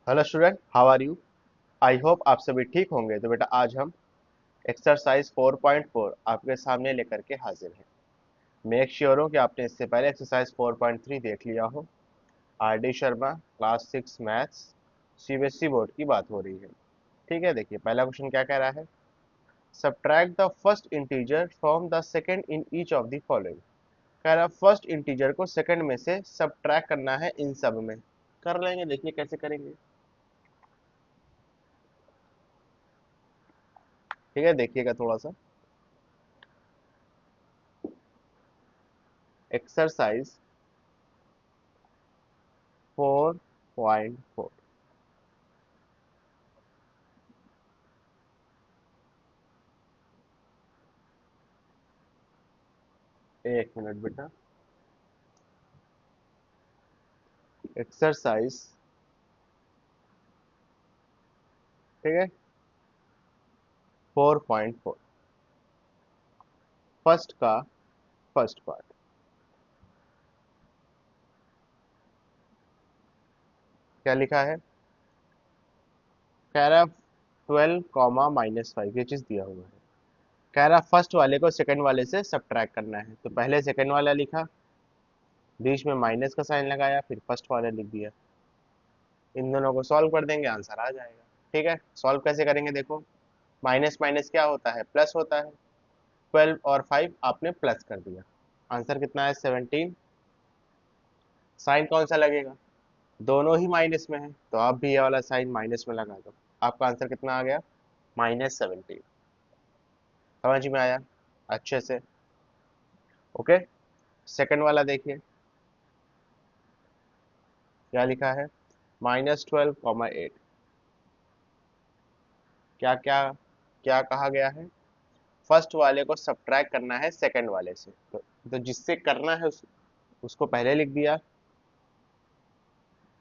Hello student, how are you? I hope आप सभी ठीक होंगे। तो बेटा आज हम एक्सरसाइज 4.4 आपके सामने लेकर के हाजिर हैं। मेक श्योर हो कि आपने इससे पहले एक्सरसाइज 4.3 देख लिया हो। R D Sharma, class 6 maths, CBSE board की बात हो रही है। ठीक है, देखिए पहला क्वेश्चन क्या कह रहा है। Subtract the first integer from the second in each of the following. कह रहा फर्स्ट इंटीजर को सेकंड में से सब्ट्रैक्ट करना है इन सब में। कर लेंगे, देखिए कैसे करेंगे। ठीक है, देखिएगा थोड़ा सा। एक्सरसाइज 4.4। एक मिनट बेटा। एक्सरसाइज, ठीक है, 4.4 फर्स्ट का फर्स्ट पार्ट। क्या लिखा है? कह रहा 12 कॉमा -5 ये चीज दिया हुआ है। कह रहा फर्स्ट वाले को सेकंड वाले से सब्ट्रैक्ट करना है, तो पहले सेकंड वाला लिखा, बीच में माइनस का साइन लगाया, फिर फर्स्ट वाला लिख दिया। इन दोनों को सॉल्व कर देंगे, आंसर आ जाएगा। ठीक है, सॉल्व कैसे करेंगे देखो। माइनस माइनस क्या होता है? प्लस होता है। 12 और 5 आपने प्लस कर दिया। आंसर कितना है? 17। साइन कौन सा लगेगा? दोनों ही माइनस में है, तो आप भी ये वाला साइन माइनस में लगा दो। आपका आंसर कितना आ गया? -17। समझ में आया अच्छे से? ओके। सेकंड वाला देखिए क्या लिखा है। -12, 8। क्या क्या क्या कहा गया है? फर्स्ट वाले को सब्ट्रैक्ट करना है सेकंड वाले से, तो जिससे करना है उसको पहले लिख दिया,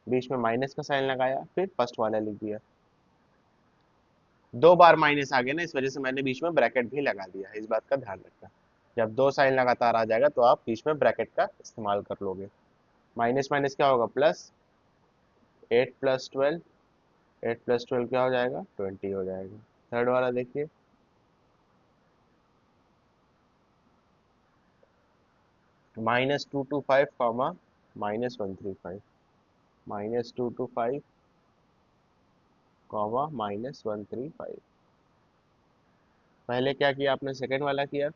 बीच में माइनस का साइन लगाया, फिर फर्स्ट वाला लिख दिया। दो बार माइनस आ गया ना, इस वजह से मैंने बीच में ब्रैकेट भी लगा दिया है। इस बात का ध्यान रखना। जब दो साइन लगातार आ जाएगा तो आप बीच में ब्रैकेट का इस्तेमाल कर लोगे। माइनस माइनस क्या होगा? प्लस। 8 + 12, 8 + 12 क्या हो जाएगा? 20 हो जाएगा। थर्ड वाला देखिए। -2 to 5, -135, -2 to 5, -135। पहले क्या किया आपने? सेकेंड वाला किया,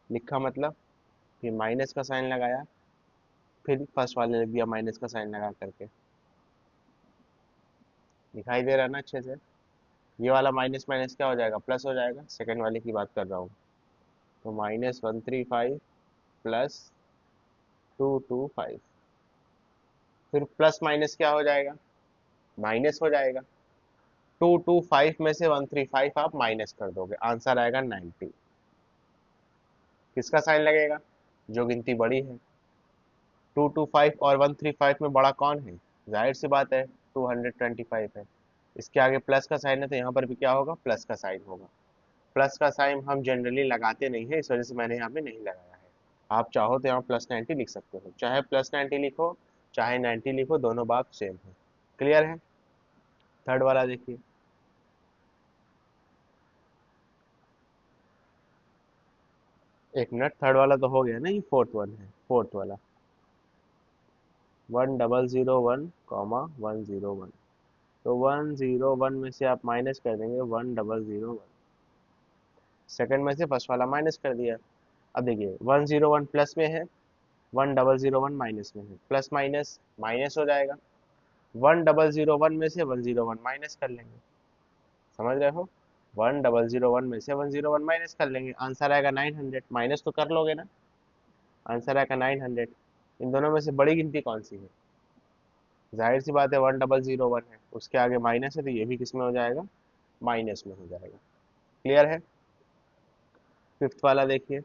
लिखा मतलब, फिर माइनस का साइन लगाया, फिर फर्स्ट वाले लिख दिया माइनस का साइन लगा करके। दिखाई दे रहा है ना अच्छे से? ये वाला माइनस माइनस क्या हो जाएगा? प्लस हो जाएगा। सेकेंड वाले की बात कर रहा हूँ। तो -135 +225, फिर प्लस माइनस क्या हो जाएगा? माइनस हो जाएगा। 225 में से 135 आप माइनस कर दोगे, आंसर आएगा 90। किसका साइन लगेगा? जो गिनती बड़ी है। 225 और 135 में बड़ा कौन है? जाहिर सी बात है, 225 है। इसके आगे प्लस का साइन है, तो यहाँ पर भी क्या होगा? प्लस का साइन होगा। प्लस का साइन हम जनरली लगाते नहीं है, इस वजह से मैंने यहाँ पे नहीं लगाया है। आप चाहो तो यहाँ +90 लिख सकते हो, चाहे +90 लिखो चाहे 90 लिखो, दोनों बात सेम है। क्लियर है? थर्ड वाला देखिए। एक मिनट, थर्ड वाला तो हो गया ना, ये फोर्थ वन है। फोर्थ वाला 1001, तो 101 में से आप माइनस कर देंगे 1001। सेकंड में से फर्स्ट वाला माइनस कर दिया। अब देखिए 101 प्लस में है, 1001 माइनस में है, प्लस माइनस माइनस हो जाएगा। 1001 में से 101 माइनस कर लेंगे। समझ रहे हो? 1001 में से 101 माइनस कर लेंगे, आंसर आएगा 900। माइनस तो कर लोगे ना, आंसर आएगा 900। इन दोनों में से बड़ी गिनती कौन सी है? जाहिर सी बात है 1001 है, उसके आगे माइनस है, तो ये भी किस में हो जाएगा? माइनस में हो जाएगा। क्लियर है? फिफ्थ वाला देखिए,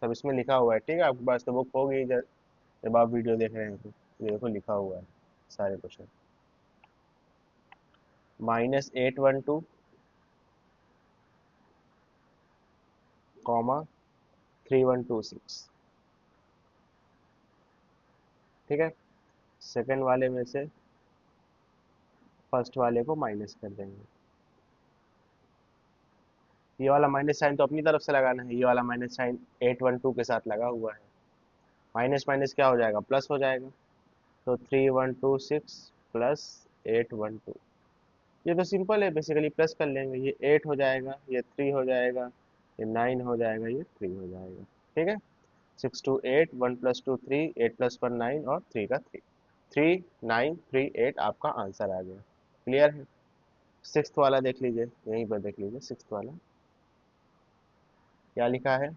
सब इसमें लिखा हुआ है। ठीक है, आपके पास तो बुक होगी जब आप वीडियो देख रहे हैं तो ये देखो लिखा हुआ है सारे क्वेश्चन। -812, -3126। ठीक है, सेकंड वाले में से फर्स्ट वाले को माइनस कर देंगे। ये वाला माइनस साइन तो अपनी तरफ से लगाना है, ये वाला माइनस साइन 812 के साथ लगा हुआ है। माइनस माइनस क्या हो जाएगा, प्लस हो जाएगा। तो 3126 प्लस 812, ये तो सिंपल है, बेसिकली प्लस कर लेंगे। ये 8 हो जाएगा, ये 3 हो जाएगा, ये 9 हो जाएगा, ये 3 हो जाएगा। ठीक है, 6 2 8, 1 + 2 3, 8 + 1 9 और 3 का 3, 3938 आपका आंसर आ गया। क्लियर है। सिक्स्थ वाला देख लीजिए, यहीं पर देख लीजिए सिक्स्थ वाला क्या लिखा है,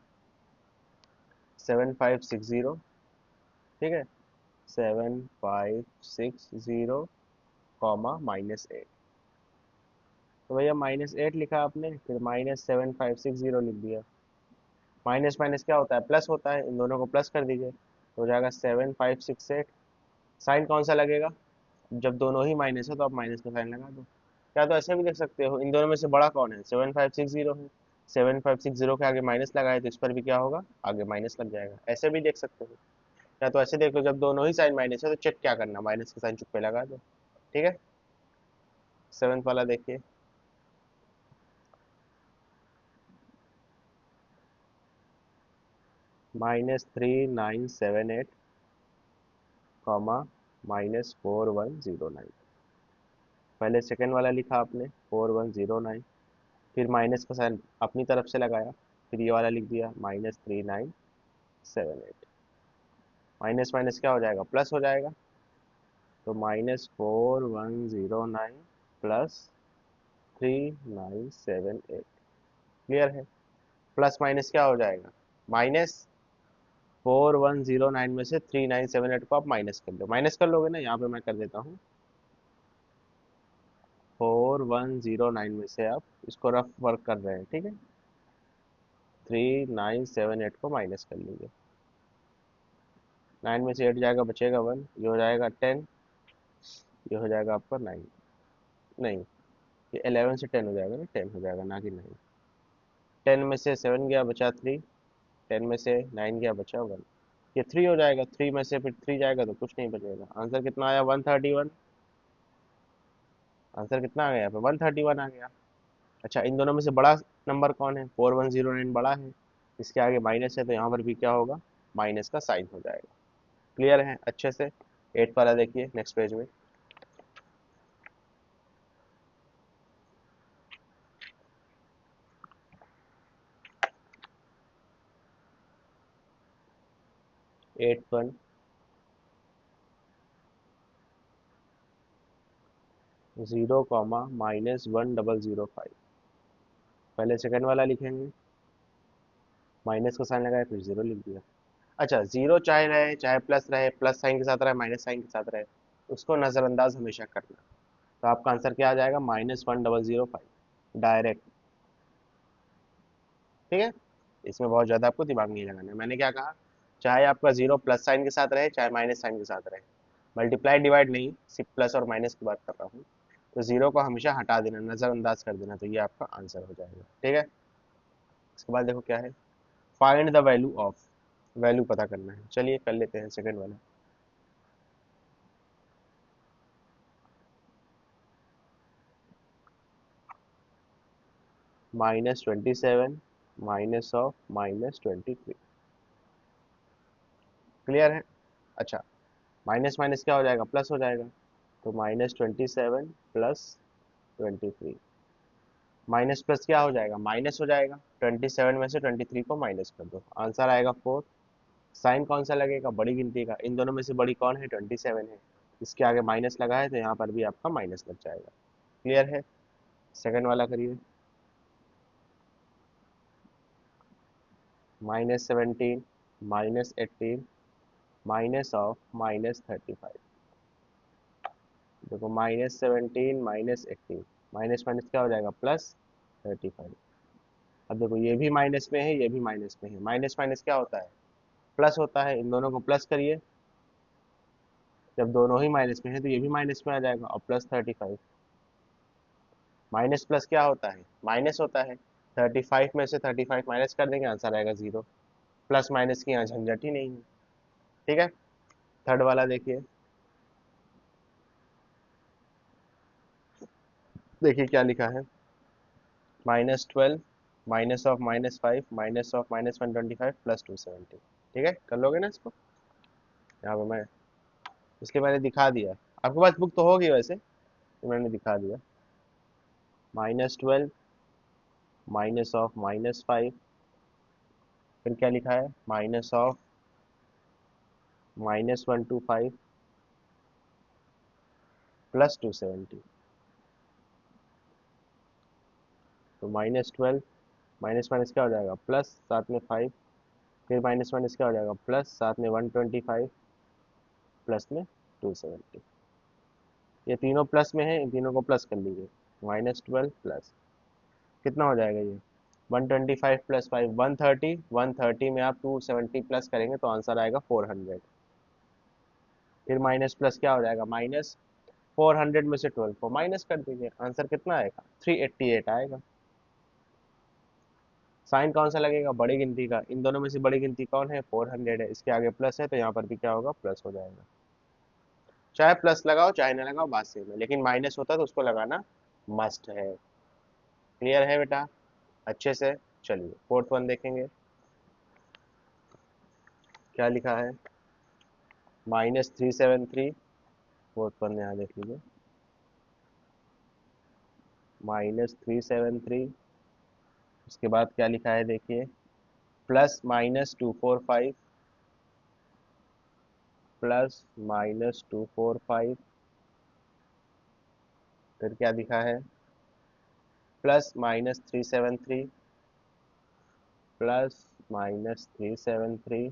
7560। ठीक है, 7560 -8। तो भैया -8 लिखा आपने, फिर -7560 लिख दिया। माइनस माइनस क्या होता है, प्लस होता है, इन दोनों को प्लस कर दीजिए तो हो जाएगा 7568। साइन कौन सा लगेगा, जब दोनों ही माइनस है तो आप माइनस का साइन लगा दो। क्या तो ऐसे भी देख सकते हो, इन दोनों में से बड़ा कौन है, 7560 है, 7560 के आगे माइनस लगाए तो इस पर भी क्या होगा, आगे माइनस लग जाएगा। ऐसे भी देख सकते हो। या तो ऐसे देख लो, जब दोनों ही साइन माइनस है तो चेक क्या करना, माइनस का साइन चुप्पे लगा दो। ठीक है, सेवन्थ वाला देखिए, -3978 कॉमा -4109। पहले सेकंड वाला लिखा आपने 4109, फिर माइनस का साइन अपनी तरफ से लगाया, फिर ये वाला लिख दिया -3978। माइनस माइनस क्या हो जाएगा, प्लस हो जाएगा। तो -4109 +3978। क्लियर है। प्लस माइनस क्या हो जाएगा, -4109 में से 3978 को आप माइनस कर लो, माइनस कर लोगे ना, यहाँ पे मैं कर देता हूँ। 4109 में से आप इसको रफ वर्क कर रहे हैं, ठीक है, 3978 को माइनस कर लीजिए। 9 में से 8 जाएगा, बचेगा 1, ये हो जाएगा 10, ये हो जाएगा आपका 9, नहीं, ये 11 से 10 हो जाएगा ना, 10 हो जाएगा ना कि 9। 10 में से 7 गया, बचा 3, 10 में से 9 गया, बचा 1, ये 3 हो जाएगा। 3 में से फिर 3 जाएगा तो कुछ नहीं बचेगा। आंसर कितना आया, 131। आंसर कितना आ गया यहाँ पे, 131 आ गया। अच्छा, इन दोनों में से बड़ा नंबर कौन है, 4109 बड़ा है, इसके आगे माइनस है तो यहाँ पर भी क्या होगा, माइनस का साइन हो जाएगा। क्लियर है अच्छे से। 8 वाला देखिए नेक्स्ट पेज में, एट वन 0, -1005। पहले सेकंड वाला लिखेंगे, माइनस का साइन लगाए, फिर जीरो लिख दिया। अच्छा, जीरो चाहे रहे चाहे प्लस रहे, प्लस साइन के साथ रहे माइनस साइन के साथ रहे, उसको नज़रअंदाज हमेशा करना। तो आपका आंसर क्या आ जाएगा, -1005 डायरेक्ट। ठीक है, इसमें बहुत ज़्यादा आपको दिमाग नहीं लगाना है। मैंने क्या कहा, चाहे आपका जीरो प्लस साइन के साथ रहे चाहे माइनस साइन के साथ रहे, मल्टीप्लाई डिवाइड नहीं, सिर्फ प्लस और माइनस की बात कर रहा हूँ। तो जीरो को हमेशा हटा देना, नज़रअंदाज कर देना, तो ये आपका आंसर हो जाएगा। ठीक है, इसके बाद देखो क्या है, find the value of, value पता करना है। चलिए कर लेते हैं सेकंड वाला। -27 माइनस ऑफ -23। क्लियर है। अच्छा, माइनस माइनस क्या हो जाएगा, प्लस हो जाएगा। तो -27 +23, माइनस प्लस क्या हो जाएगा, माइनस हो जाएगा। 27 में से 23 को माइनस कर दो, आंसर आएगा 4। साइन कौन सा लगेगा, बड़ी गिनती का, इन दोनों में से बड़ी कौन है, 27 है, इसके आगे माइनस लगा है तो यहाँ पर भी आपका माइनस लग जाएगा। क्लियर है। सेकंड वाला करिए, -17 -18 माइनस ऑफ -35। देखो, -17 -18, माइनस माइनस क्या हो जाएगा, +35। अब देखो, ये भी माइनस में है, ये भी माइनस में है, माइनस माइनस क्या होता है, प्लस होता है। इन दोनों को प्लस करिए, जब दोनों ही माइनस में है तो ये भी माइनस में आ जाएगा, और +35। माइनस प्लस क्या होता है, माइनस होता है। 35 में से 35 माइनस कर देंगे, आंसर आएगा 0। प्लस माइनस की यहाँ झंझट ही नहीं है। ठीक है, थर्ड वाला देखिए, देखिए क्या लिखा है, -12 -(-5) -(-125) +270। ठीक है, कर लोगे ना इसको? यहाँ पे मैं, इसलिए मैंने दिखा दिया। आपके पास बुक तो होगी वैसे, तो मैंने दिखा दिया। -12 -(-5), फिर क्या लिखा है, -(-125) +270। तो -12 माइनस माइनस क्या हो जाएगा, प्लस, साथ में 5, फिर माइनस माइनस क्या हो जाएगा, प्लस, साथ में 125, प्लस में 270। ये तीनों प्लस में है, इन तीनों को प्लस कर लीजिए। -12 प्लस कितना हो जाएगा ये, 125 प्लस 5 130, 130 में आप 270 प्लस करेंगे तो आंसर आएगा 400। फिर माइनस प्लस क्या हो जाएगा, -400 में से 12 को माइनस कर दीजिए, आंसर कितना आएगा, 388 आएगा। साइन कौन सा लगेगा, बड़ी गिनती का। इन दोनों में से बड़ी गिनती कौन है, 400 है, इसके आगे प्लस है तो यहाँ पर भी क्या होगा, प्लस हो जाएगा। चाहे प्लस लगाओ चाहे ना लगाओ बात सेम है, लेकिन माइनस होता है तो उसको लगाना मस्ट है। क्लियर है बेटा, अच्छे से। चलिए फोर्थ वन देखेंगे, क्या लिखा है, -373। फोर्थ वन यहाँ देख लीजिए, -373। उसके बाद क्या लिखा है देखिए, +-245, +-245। फिर क्या लिखा है, +-373, +-373।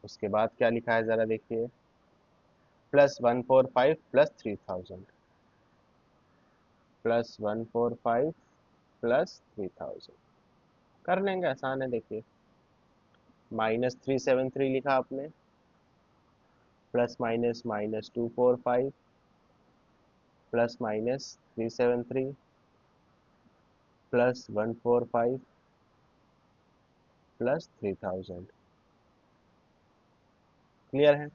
उसके बाद क्या लिखा है ज़रा देखिए, +145 +3000, +145 +3000। कर लेंगे, आसान है देखिए। -373 लिखा आपने, प्लस माइनस -245, +-373, +145 +3000। क्लियर है,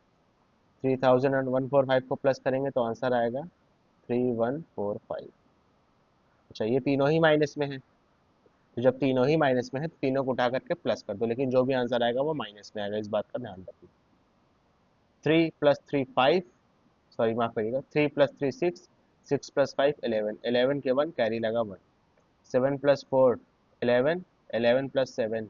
3000 और 145 को प्लस करेंगे तो आंसर आएगा 3145। अच्छा ये तीनों ही माइनस में है, तो जब तीनों ही माइनस में है तो तीनों को उठा करके प्लस कर दो, लेकिन जो भी आंसर आएगा वो माइनस में आएगा, इस बात का ध्यान रखिए। 3 + 3 5, सॉरी माफ करिएगा, 3 + 3 6, 6 + 5 11, 11 के 1 कैरी लगा 1, 7 + 4 11, 11 + 7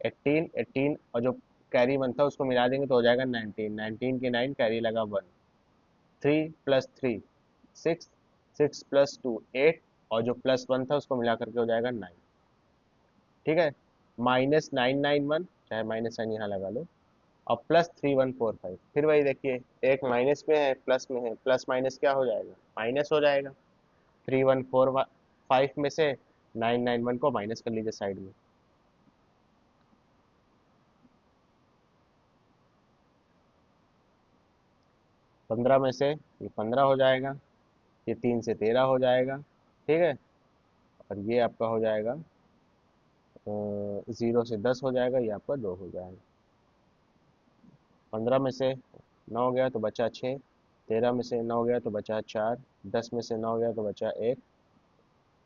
18, 18 और जो कैरी 1 था उसको मिला देंगे तो हो जाएगा 19, 19 के 9 कैरी लगा 1, 3 + 3 6, 6 + 2 8 और जो +1 था उसको मिला करके हो जाएगा 9। ठीक है, -991, चाहे माइनस साइन यहाँ लगा लो, और +3145। फिर वही देखिए, एक माइनस में है प्लस में है, प्लस माइनस क्या हो जाएगा, माइनस हो जाएगा। 3145 में से 991 को माइनस कर लीजिए साइड में, 15 में से ये 15 हो जाएगा, ये 3 से 13 हो जाएगा। ठीक है, और ये आपका हो जाएगा 0 से 10 हो जाएगा, ये आपका 2 हो जाएगा। 15 में से 9 गया तो बचा 6, 13 में से 9 गया तो बचा 4, 10 में से 9 गया तो बचा 1,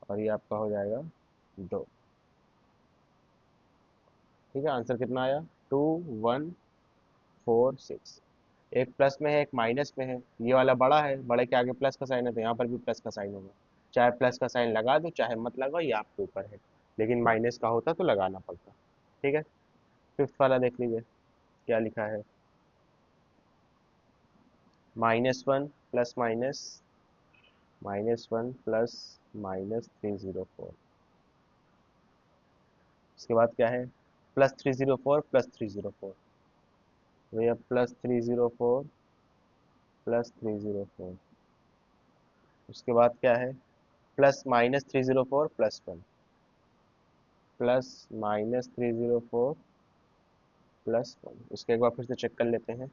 और ये आपका हो जाएगा 2। ठीक है, आंसर कितना आया, 2146। एक प्लस में है एक माइनस में है, ये वाला बड़ा है, बड़े के आगे प्लस का साइन है तो यहाँ पर भी प्लस का साइन होगा। चाहे प्लस का साइन लगा दो चाहे मत लगाओ, ये आपके ऊपर है, लेकिन माइनस का होता तो लगाना पड़ता। ठीक है, फिफ्थ वाला देख लीजिए, क्या लिखा है, -1 प्लस माइनस -1 प्लस -304। उसके बाद क्या है, +304 +304, भैया +304 +304। उसके बाद क्या है, +-304 +1, +-304 +1। उसके एक बार फिर से चेक कर लेते हैं,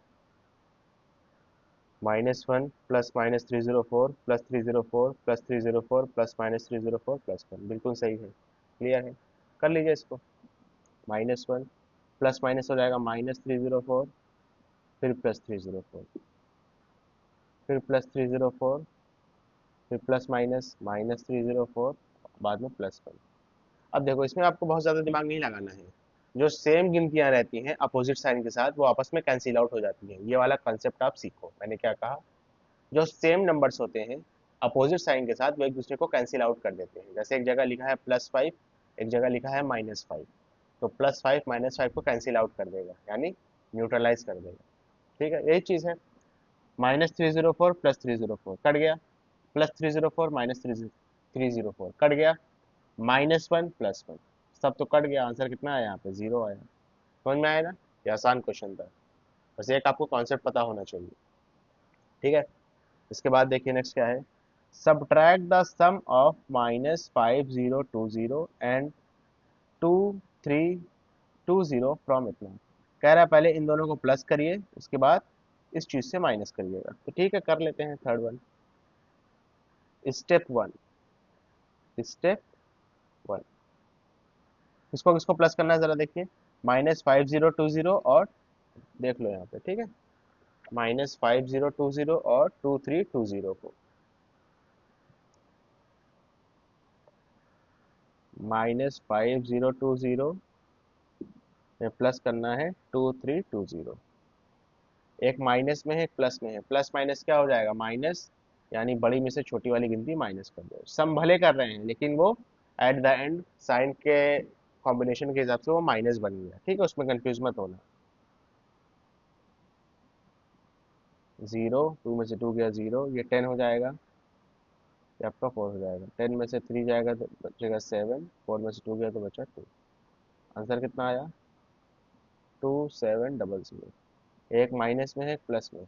-1 +-304 +304 +304 +-304 +1, बिल्कुल सही है। क्लियर है, कर लीजिए इसको। -1 प्लस माइनस हो जाएगा -304, फिर +304, फिर +304, फिर प्लस माइनस -304, बाद में +1। अब देखो इसमें आपको बहुत ज़्यादा दिमाग नहीं लगाना है। जो सेम गिनतियां रहती हैं अपोजिट साइन के साथ वो आपस में कैंसिल आउट हो जाती हैं। ये वाला कंसेप्ट आप सीखो। मैंने क्या कहा, जो सेम नंबर्स होते हैं अपोजिट साइन के साथ वो एक दूसरे को कैंसिल आउट कर देते हैं। जैसे एक जगह लिखा है +5, एक जगह लिखा है -5, तो +5 -5 को कैंसिल आउट कर देगा, यानी न्यूट्रलाइज कर देगा। ठीक है, यही चीज़ है। -304 +304 कट गया, +304 -304 कट गया, -1 +1 सब तो कट गया। आंसर कितना आया यहाँ पे? 0 आया। समझ में आया ना? ये आसान क्वेश्चन था, बस एक आपको कॉन्सेप्ट पता होना चाहिए। ठीक है, इसके बाद देखिए नेक्स्ट क्या है। Subtract the sum of -5020 and 2320 from इतना। कह रहा है पहले इन दोनों को प्लस करिए, उसके बाद इस चीज से माइनस करिएगा। तो ठीक है, कर लेते हैं थर्ड वन। स्टेप 1, स्टेप 1, किसको किसको प्लस करना है जरा देखिए। -5020 और देख लो यहाँ पे, ठीक है, -5020 और 2320 को -5020 में प्लस करना है 2320। एक माइनस में है एक प्लस में है, प्लस माइनस क्या हो जाएगा? माइनस, यानी बड़ी में से छोटी वाली गिनती माइनस कर दो। सम भले कर रहे हैं लेकिन वो एट द एंड साइन के कॉम्बिनेशन के हिसाब से वो माइनस बन गया। ठीक है, उसमें कंफ्यूज मत होना। 0, 2 में से 2 गया 0, ये 10 हो जाएगा, ये आपका 4 हो जाएगा। 10 में से 3 जाएगा तो बचेगा 7, 4 में से 2 गया तो बचा 2। आंसर कितना आया? 2700। एक माइनस में है एक प्लस में है,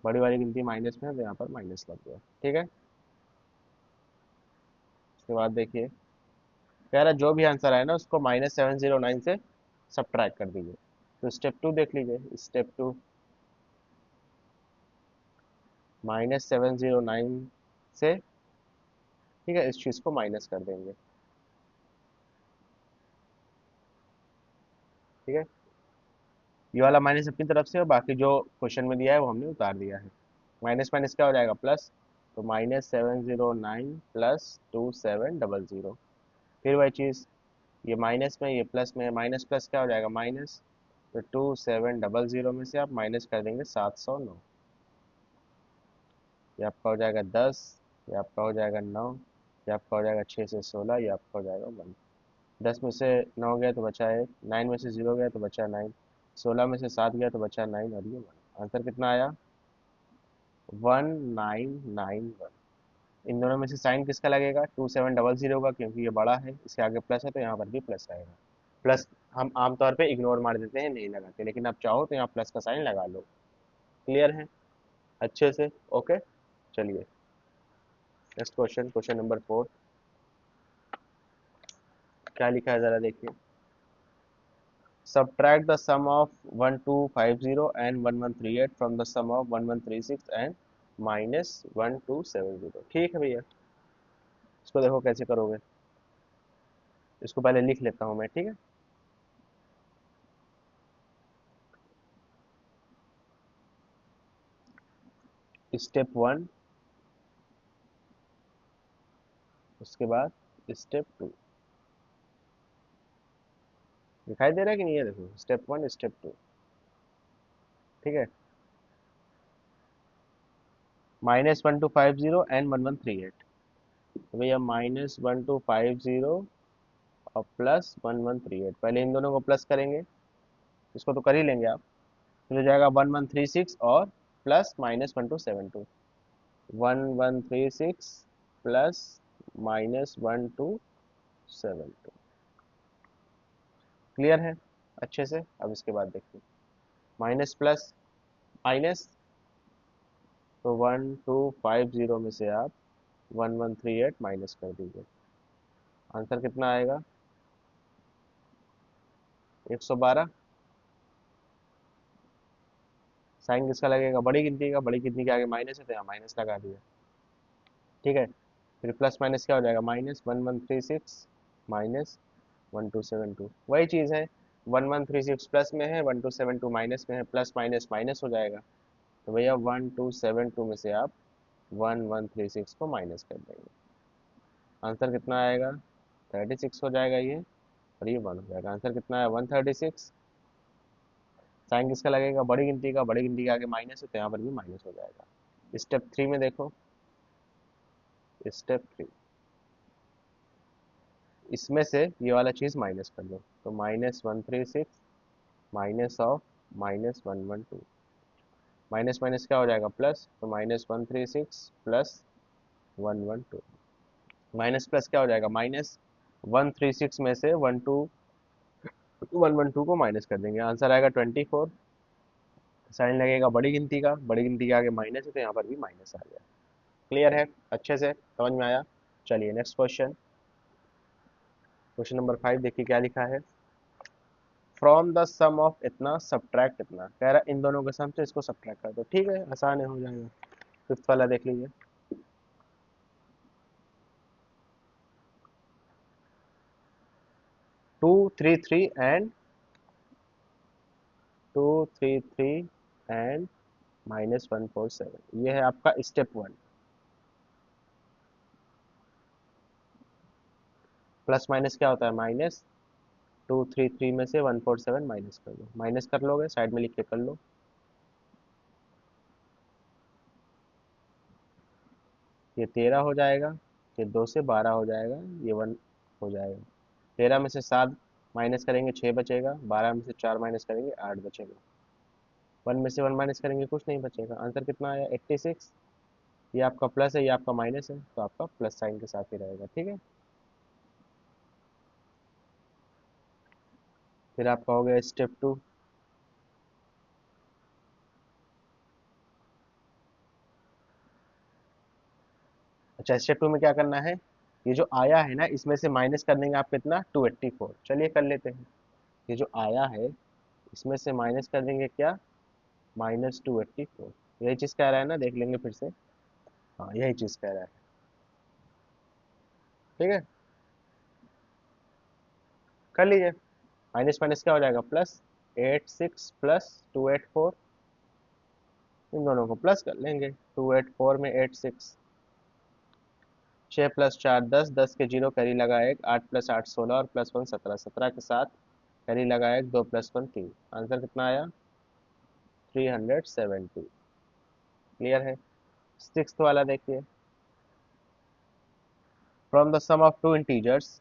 बड़ी वाली गिनती माइनस में है तो यहाँ पर माइनस लग गया। ठीक है, उसके बाद देखिए कह रहा है जो भी आंसर आए ना उसको -709 से सब्ट्रैक्ट कर दीजिए। तो स्टेप 2 देख लीजिए। स्टेप 2, -709 से, ठीक है, इस चीज़ को माइनस कर देंगे। ठीक है, ये वाला माइनस अपनी तरफ से और बाकी जो क्वेश्चन में दिया है वो हमने उतार दिया है। माइनस माइनस क्या हो जाएगा? प्लस। तो -709 प्लस 2700। फिर वही चीज़, ये माइनस में ये प्लस में, माइनस प्लस क्या हो जाएगा? माइनस। तो 2700 में से आप माइनस कर देंगे 709। ये आपका हो जाएगा 10, ये आपका हो जाएगा 9, ये आपका हो जाएगा 6 से 16, ये आपका हो जाएगा 1। 10 में से 9 गया तो बचा 1, 9 में से 0 गया तो बचा 9, 16 में से 7 गया तो बचा 9 और ये 1। आंसर कितना आया? 1991। इन दोनों में से साइन किसका लगेगा? 2700 का, क्योंकि ये बड़ा है, इसके आगे प्लस है तो यहाँ पर भी प्लस आएगा। प्लस हम आमतौर पे इग्नोर मार देते हैं, नहीं लगाते, लेकिन आप चाहो तो यहाँ प्लस का साइन लगा लो। क्लियर है अच्छे से? ओके, चलिए नेक्स्ट क्वेश्चन, क्वेश्चन नंबर 4। क्या लिखा है जरा देखिए। Subtract the sum of 1250 and 1138 from the sum of 1136 and -1270। ठीक है भैया, इसको देखो कैसे करोगे। इसको पहले लिख लेता हूँ मैं, ठीक है। स्टेप 1, उसके बाद स्टेप 2। दिखाई दे रहा है कि नहीं? है देखो, स्टेप 1 स्टेप 2। ठीक है, -1250 एंड 1138। तो भैया -1250 और +1138, पहले इन दोनों को प्लस करेंगे, इसको तो कर ही लेंगे आप। फिर हो जाएगा 1136 और प्लस -1272, 1136 प्लस -1272। क्लियर है अच्छे से? अब इसके बाद देखिए, माइनस प्लस माइनस, तो 1250 में से आप 1138 माइनस कर दीजिए। आंसर कितना आएगा? 112। साइन किसका लगेगा? बड़ी गिनती का, बड़ी गिनती के आगे माइनस है तो यहाँ माइनस लगा दिया। ठीक है, फिर प्लस माइनस क्या हो जाएगा? -1136 -1272, वही चीज़ है। 1136 प्लस में है, 1272 माइनस में है, प्लस माइनस माइनस हो जाएगा। तो भैया 1272 में से आप 1136 को माइनस कर देंगे, आंसर कितना आएगा 36 हो जाएगा ये, और ये 1 हो जाएगा। आंसर कितना है 136। साइन किसका लगेगा, बड़ी गिनती का, बड़ी गिनती के आगे माइनस है तो यहाँ पर भी माइनस हो जाएगा। स्टेप 3 में देखो, स्टेप 3 इसमें से ये वाला चीज़ माइनस कर दो, तो -136 माइनस ऑफ -112, माइनस माइनस क्या हो जाएगा प्लस, तो -136 प्लस 112, माइनस प्लस क्या हो जाएगा, -136 में से 112 को माइनस कर देंगे, आंसर आएगा 24। साइन लगेगा बड़ी गिनती का, बड़ी गिनती के आगे माइनस है तो यहाँ पर भी माइनस आ गया। क्लियर है, अच्छे से समझ में आया। चलिए नेक्स्ट क्वेश्चन, क्वेश्चन नंबर 5 देखिए क्या लिखा है। फ्रॉम द सम ऑफ इतना सब्ट्रैक्ट इतना, कह रहा है इन दोनों के सम से इसको सब्ट्रैक्ट कर दो, ठीक है आसान है, हो जाएगा। फिफ्थ वाला देख लीजिए, 233 एंड 233 एंड -147, ये है आपका स्टेप 1। प्लस माइनस क्या होता है, -233 में से 147 माइनस कर दो, माइनस कर लोगे साइड में लिख के कर लो, ये 13 हो जाएगा, ये 2 से 12 हो जाएगा, ये 1 हो जाएगा। 13 में से 7 माइनस करेंगे 6 बचेगा, 12 में से 4 माइनस करेंगे 8 बचेगा, 1 में से 1 माइनस करेंगे कुछ नहीं बचेगा। आंसर कितना आया 86। ये आपका प्लस है, ये आपका माइनस है, तो आपका प्लस साइन के साथ ही रहेगा, ठीक है। फिर आपका हो गया स्टेप 2। अच्छा स्टेप 2 में क्या करना है, ये जो आया है ना इसमें से माइनस कर देंगे आप कितना 284, चलिए कर लेते हैं। ये जो आया है इसमें से माइनस कर देंगे क्या, -284, यही चीज़ कह रहा है ना, देख लेंगे फिर से। हाँ यही चीज़ कह रहा है, ठीक है कर लीजिए। माइनस माइनस क्या हो जाएगा प्लस, 86 प्लस 284, इन दोनों को प्लस कर लेंगे, 284 में 86, 6 प्लस 4 10, 10 के जीरो कैरी लगा एक, 8 प्लस 8 16 और प्लस 1 17, 17 के साथ कैरी लगा एक, 2 प्लस 1 3, आंसर कितना आया 370। क्लियर है। सिक्स वाला देखिए, from the sum of two integers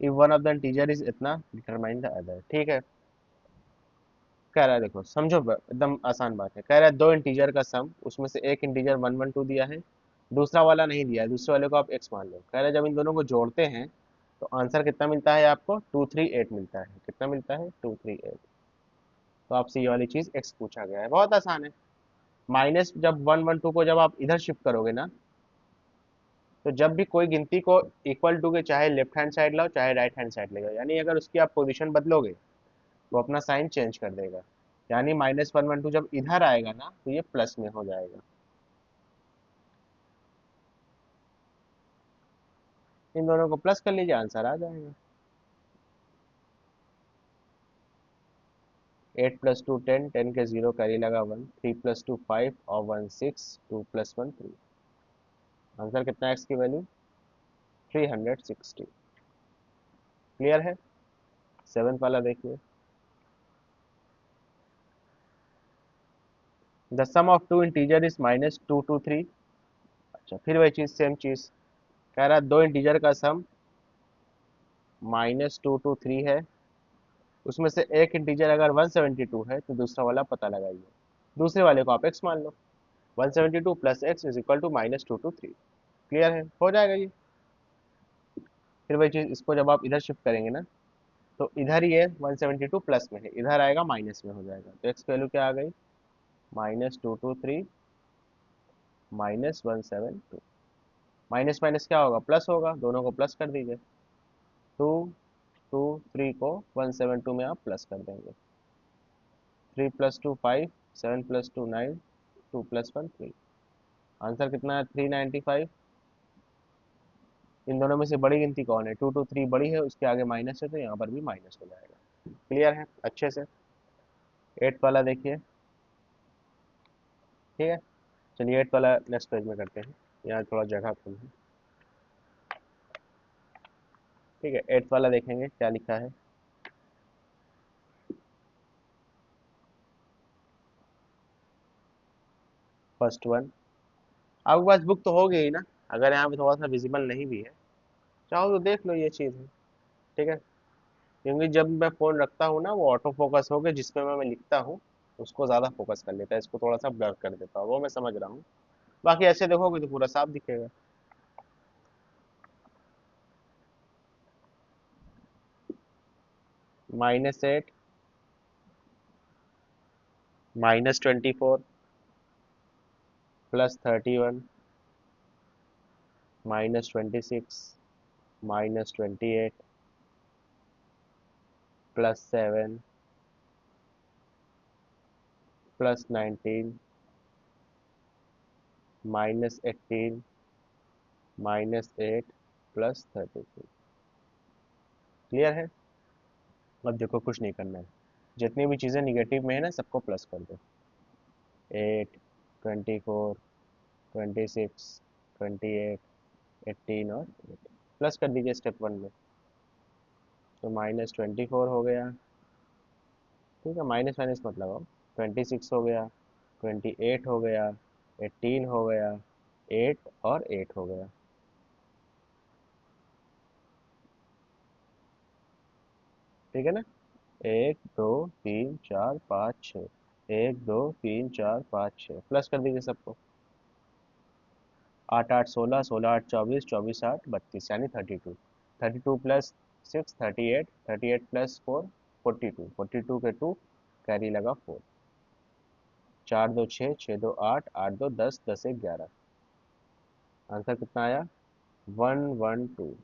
if one of the integer is इतना डिटरमाइन द अदर, ठीक है। कह रहा है देखो समझो, एकदम आसान बात है, कह रहा है दो इंटीजर का सम, उसमें से एक इंटीजर 112 दिया है, दूसरा वाला नहीं दिया है, दूसरे वाले को आप x मान लो। कह रहा है जब इन दोनों को जोड़ते हैं तो आंसर कितना मिलता है आपको 238 मिलता है, कितना मिलता है 238। तो आपसे ये वाली चीज x पूछा गया है, बहुत आसान है। माइनस जब 112 को जब आप इधर शिफ्ट करोगे ना, तो जब भी कोई गिनती को इक्वल टू के चाहे लेफ्ट हैंड साइड लाओ चाहे राइट हैंड साइड ले जाओ, यानी अगर उसकी आप पोजीशन बदलोगे वो अपना साइन चेंज कर देगा, यानी -112 जब इधर आएगा ना तो ये प्लस में हो जाएगा। इन दोनों को प्लस कर लीजिए आंसर आ जाएगा। 8 प्लस 2 10, 10 के जीरो कैरी लगा 1, 3 प्लस 2 5 और 1 6, 2 प्लस 1 3, आंसर कितना है एक्स की वैल्यू 360। क्लियर है। सेवंथ वाला देखिए, the sum of two integer is -223। अच्छा फिर वही चीज सेम चीज, कह रहा है दो इंटीजर का सम -223 है, उसमें से एक इंटीजर अगर 172 है तो दूसरा वाला पता लगाइए, दूसरे वाले को आप x मान लो, 172 plus X is equal to -223। Clear है, हो जाएगा ये। फिर वही चीज इसको जब आप इधर शिफ्ट करेंगे ना, तो इधर ही है 172 प्लस में है, इधर आएगा माइनस में हो जाएगा, तो एक्स वैल्यू क्या आ गई -223 -172, माइनस माइनस क्या होगा प्लस होगा, दोनों को प्लस कर दीजिए, 223 को 172 में आप प्लस कर देंगे, 3 प्लस 2 5, 7 प्लस 2 9, 2 प्लस 1 3, आंसर कितना है 395। इन दोनों में से बड़ी गिनती कौन है, 223 बड़ी है, उसके आगे माइनस है तो यहाँ पर भी माइनस हो जाएगा। क्लियर है अच्छे से। एट्थ वाला देखिए, ठीक है। चलिए 8 वाला नेक्स्ट पेज में करते हैं, यहाँ थोड़ा जगह कम है। ठीक है, 8 वाला देखेंगे क्या लिखा है। फर्स्ट वन, आपके पास बुक तो हो गई ना, अगर यहाँ पे थोड़ा सा विजिबल नहीं भी है, चाहो तो देख लो, ये चीज़ है। ठीक है, क्योंकि जब मैं फ़ोन रखता हूँ ना, वो ऑटो फोकस हो के जिसमें मैं लिखता हूँ उसको ज़्यादा फोकस कर लेता है, इसको थोड़ा सा ब्लर कर देता हूँ, वो मैं समझ रहा हूँ। बाकी ऐसे देखोगे तो पूरा साफ दिखेगा। -8, -24, +31, -26, -28, +7, +19, -18, -8, +33। क्लियर है? अब देखो कुछ नहीं करना है, जितनी भी चीज़ें निगेटिव में है ना सबको प्लस कर दो। 8, 24, 26, 28, 18 और 8 प्लस कर दीजिए स्टेप वन में। तो -24 हो गया, ठीक है, माइनस माइनस मत लगाओ। 26 हो गया, 28 हो गया, 18 हो गया, 8 और 8 हो गया। ठीक है ना? 1 2 3 4 5 6, 1 2 3 4 5 6 प्लस कर दीजिए सबको। 8 8 16, 16 8 24, 24 8 32 यानी 32। 32 प्लस 6 38, 38 प्लस 4 42, 42 के 2 कैरी लगा 4। 4 2 6, 6 2 8, 8 2 10, 10 1 11। आंसर कितना आया? 112।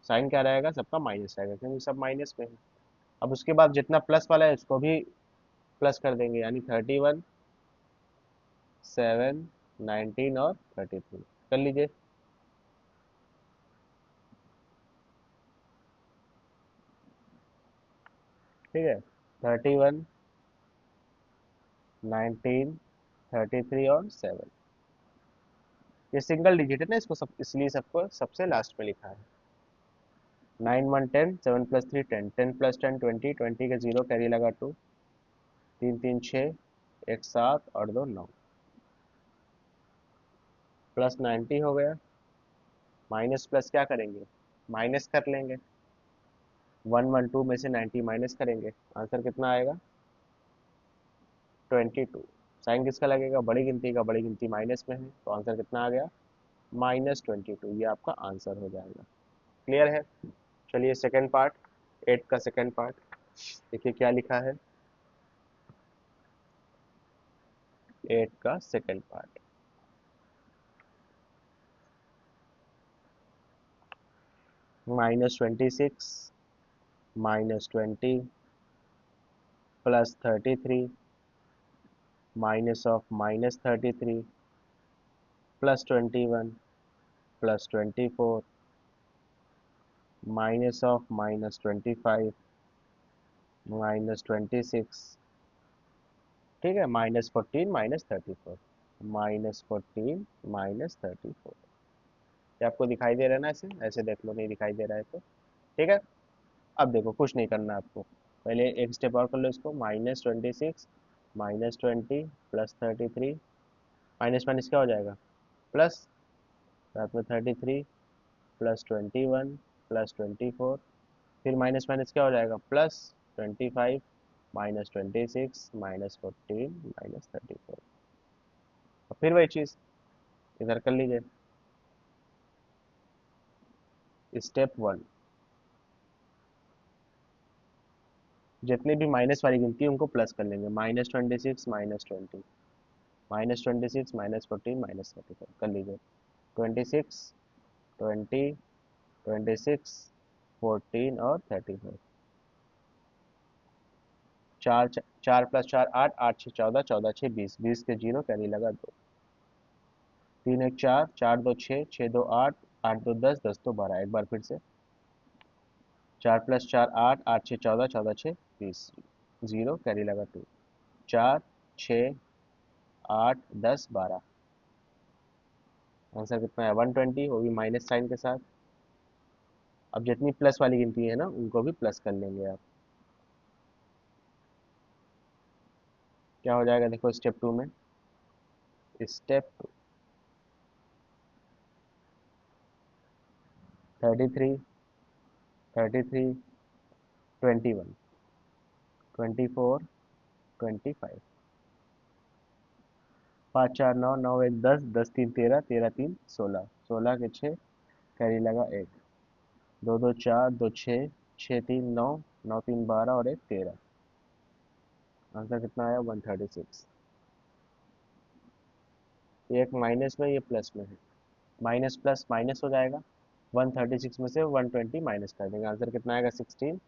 साइन क्या रहेगा? सबका माइनस रहेगा क्योंकि सब माइनस में है। अब उसके बाद जितना प्लस वाला है उसको भी प्लस कर देंगे, यानी 31, 7, 19 और 33 कर लीजिए। ठीक है, 31, 19, 33 और 7। ये सिंगल डिजिट है ना, इसको सब इसलिए सबको सबसे लास्ट में लिखा है। 9 1 10, 7 + 3 10, 10 + 10 20, 20 के 0 कैरी लगा 2, 3 3 6, 1 7 और 2 9, +90 हो गया। माइनस प्लस क्या करेंगे? माइनस कर लेंगे। 112 में से 90 माइनस करेंगे, आंसर कितना आएगा? 22। साइन किसका लगेगा? बड़ी गिनती का, बड़ी गिनती माइनस में है तो आंसर कितना आ गया? -22। ये आपका आंसर हो जाएगा। क्लियर है? चलिए सेकेंड पार्ट, 8 का सेकेंड पार्ट देखिए क्या लिखा है। 8 का सेकेंड पार्ट, -26, -20, +33, -33, +21, +24, -25, -26। ठीक है, -14, -34, -14, -34। क्या आपको दिखाई दे रहा है ना? ऐसे ऐसे देख लो, नहीं दिखाई दे रहा है तो ठीक है। अब देखो कुछ नहीं करना आपको, पहले एक स्टेप और कर लो इसको। -26, -20, +33, माइनस माइनस क्या हो जाएगा? प्लस, साथ में 33, +21, +24, फिर माइनस माइनस क्या हो जाएगा? +25, -26, -14, -34। और फिर वही चीज़ इधर कर लीजिए। स्टेप वन, जितनी भी माइनस वाली गिनती है उनको प्लस कर लेंगे। -26, -20, -26, -14, -34 कर लीजिए। 26, 20, 26, 14 और 34। चार चार प्लस 4 8, 8 6 14, 14 6 20, 20 के 0 कैरी लगा 2, 3 1 4, 4 2 6, 6 2 8, 8 2 10, 10 2 12। एक बार फिर से, 4 + 4 8, 8 6 14, 14 6 20, 0 कैरी लगा 2, 4 6 8 10 12। आंसर कितना है 120, वो भी माइनस साइन के साथ। अब जितनी प्लस वाली गिनती है ना उनको भी प्लस कर लेंगे आप। क्या हो जाएगा देखो स्टेप 2 में। स्टेप 33, 33, 21, 24, 25। 5 4 9, 9 1 10, 10 3 13, 13 3 16, 16 के 6, कैरी लगा 1, 2 2 4, 2 6, 6 3 9, 9 3 12 और 1 13। आंसर कितना आया 136। एक माइनस में ये प्लस में है, माइनस प्लस माइनस हो जाएगा। 136 में से 120 माइनस कर देंगे, आंसर कितना आएगा 16,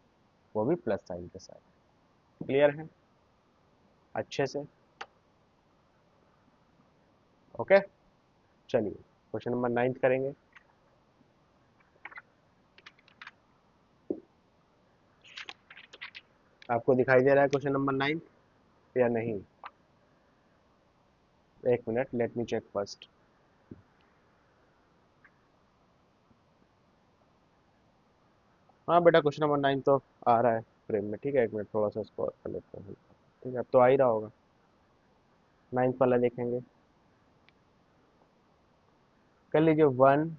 वो भी प्लस साइन के साथ। क्लियर है अच्छे से? ओके, चलिए क्वेश्चन नंबर 9 करेंगे। आपको दिखाई दे रहा है क्वेश्चन नंबर 9 या नहीं? एक minute, let me check first. हाँ बेटा, क्वेश्चन नंबर 9 तो आ रहा है फ्रेम में। ठीक है, एक मिनट थोड़ा सा इसको और कर लेते हैं। ठीक है, अब तो आ ही रहा होगा। 9th वाला देखेंगे। कर लीजिए 1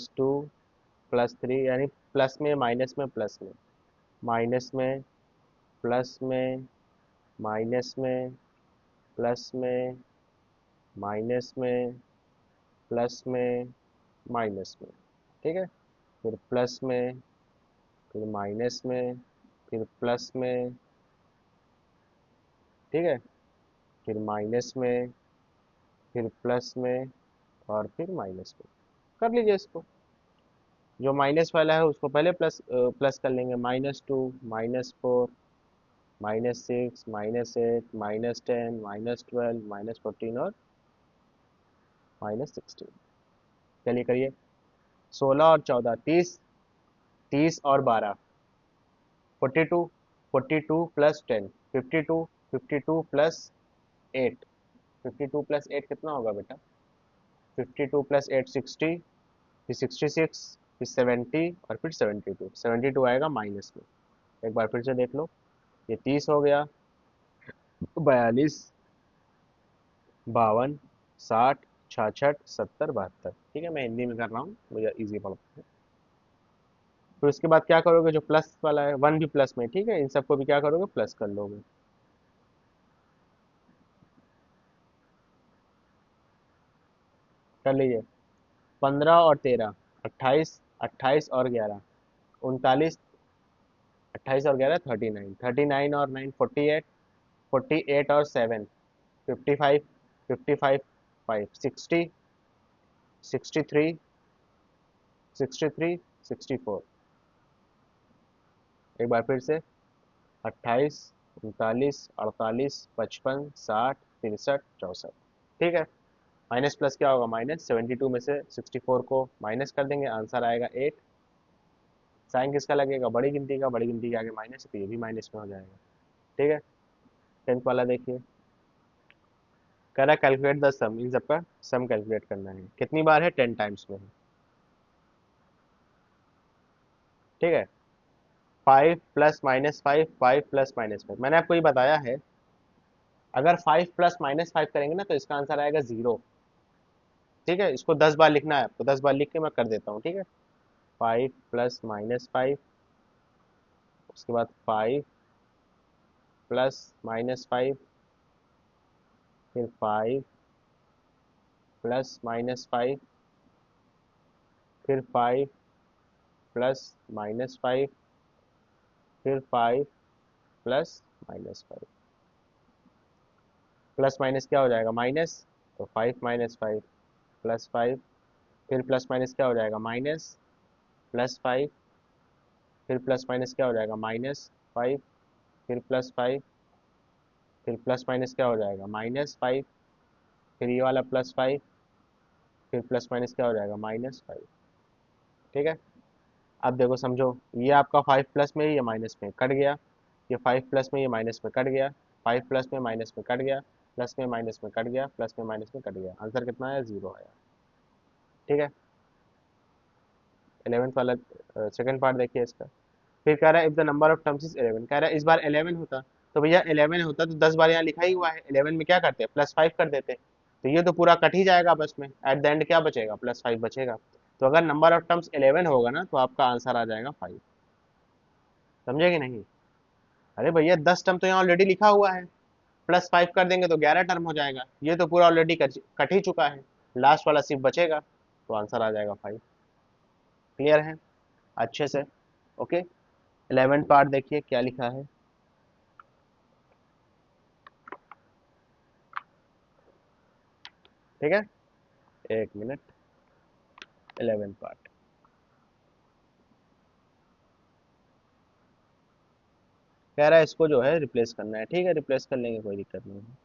- 2 + 3, यानी प्लस में माइनस में प्लस में, माइनस में प्लस में, माइनस में प्लस में, माइनस में प्लस में, माइनस में। ठीक है, फिर प्लस में, फिर माइनस में, फिर प्लस में। ठीक है, फिर माइनस में, फिर प्लस में और फिर माइनस में। कर लीजिए इसको। जो माइनस वाला है उसको पहले प्लस प्लस कर लेंगे। -2, -4, -6, -8, -10, -12, -14 और -16। चलिए करिए। 16 और 14 30, 30 और 12 42, 42 + 10 52, 52 + 8, 52 + 8 कितना होगा बेटा? 52 + 8 60, फिर 66, फिर 70 और फिर 72, 72 आएगा माइनस में। एक बार फिर से देख लो। ये 30 हो गया, 42, 52, 60, 66, 70, 72। ठीक है, मैं हिंदी में कर रहा हूँ, मुझे इजी पड़ता है। फिर उसके बाद क्या करोगे, जो प्लस वाला है 1 भी प्लस में। ठीक है, इन सबको भी क्या करोगे, प्लस कर लोगे। कर लीजिए। 15 और 13 28, 28 और 11 39, 28 और 11 39, 39 और 9 48, 48 और 7 55, 55 5 60, 63, 63, 64। एक बार फिर से। 28, 39, 48, 55, 60, 63, 64। ठीक है, माइनस प्लस क्या होगा, -72 में से 64 को माइनस कर देंगे, आंसर आएगा 8। साइन किसका लगेगा, बड़ी गिनती का, बड़ी गिनती के आगे माइनस है तो ये भी माइनस में हो जाएगा। ठीक है, 10th वाला देखिए। कह रहा है कैलकुलेट द सम, इन सबका सम कैलकुलेट करना है। कितनी बार है, 10 टाइम्स में है। ठीक है, 5 + -5, 5 + -5, मैंने आपको ये बताया है। अगर 5 + -5 करेंगे ना तो इसका आंसर आएगा 0। ठीक है, इसको 10 बार लिखना है आपको, 10 बार लिख के मैं कर देता हूँ। ठीक है, 5 + -5, उसके बाद 5 + -5, फिर 5 + -5, फिर 5 + -5, फिर 5 + -5। प्लस माइनस क्या हो जाएगा, माइनस। तो 5 - 5 +5, फिर प्लस माइनस क्या हो जाएगा, माइनस, +5, फिर प्लस माइनस क्या हो जाएगा, -5, फिर +5, फिर प्लस माइनस क्या हो जाएगा, -5, फिर ये वाला +5, फिर प्लस माइनस क्या हो जाएगा, -5। ठीक है, अब देखो समझो, ये आपका 5 प्लस में ये माइनस में कट गया, ये 5 प्लस में ये माइनस में कट गया, 5 प्लस में माइनस में कट गया, प्लस में माइनस में कट गया, प्लस में माइनस में कट गया, आंसर कितना आया, 0 आया। ठीक है, 11th वाला सेकंड पार्ट देखिए इसका। फिर कह रहा है if the number of terms is 11, कह रहा है इस बार 11 होता, तो भैया 11 होता तो 10 बार यहाँ लिखा ही हुआ है, 11 में क्या करते, +5 कर देते, तो ये तो पूरा कट ही जाएगा बस में, एट द एंड क्या बचेगा, +5 बचेगा। तो अगर नंबर ऑफ टर्म्स 11 होगा ना तो आपका आंसर आ जाएगा 5। समझे कि नहीं? अरे भैया 10 टर्म तो यहाँ ऑलरेडी लिखा हुआ है, +5 कर देंगे तो 11 टर्म हो जाएगा, ये तो पूरा ऑलरेडी कट ही चुका है, लास्ट वाला सिर्फ बचेगा, तो आंसर आ जाएगा 5। क्लियर है अच्छे से? ओके, 11 पार्ट देखिए क्या लिखा है। ठीक है, एक मिनट, 11 पार्ट कह रहा है इसको जो है रिप्लेस करना है, ठीक है रिप्लेस कर लेंगे, कोई दिक्कत नहीं है।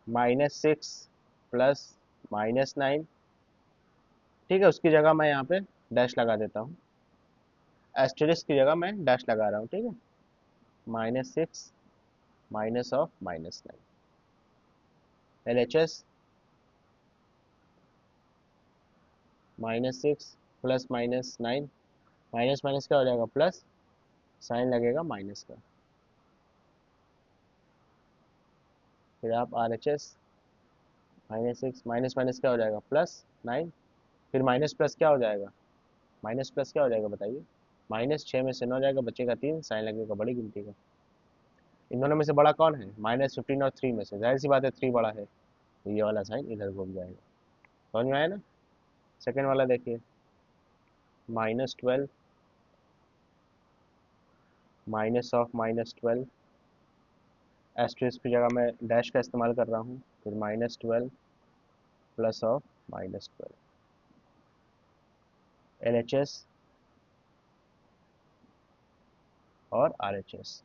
-6 प्लस -9, ठीक है उसकी जगह मैं यहाँ पे डैश लगा देता हूँ, एस्टेरिस्क की जगह मैं डैश लगा रहा हूँ, ठीक है। -6 minus of -9, LHS -6 plus -9, minus minus क्या हो जाएगा प्लस, साइन लगेगा माइनस का, फिर आप RHS -6 माइनस माइनस क्या हो जाएगा +9, फिर माइनस प्लस क्या हो जाएगा, माइनस प्लस क्या हो जाएगा बताइए, -6 में से 9 जाएगा, बचेगा 3, साइन लगेगा बड़ी गिनती का। इन दोनों में से बड़ा कौन है, -15 और 3 में से, जाहिर सी बात है 3 बड़ा है, तो ये वाला साइन इधर घूम जाएगा। समझ में आया ना? सेकेंड वाला देखिए, -12 माइनस ऑफ -12, एस्ट्रिस की जगह मैं डैश का इस्तेमाल कर रहा हूँ, फिर -12 प्लस ऑफ -12, LHS और RHS,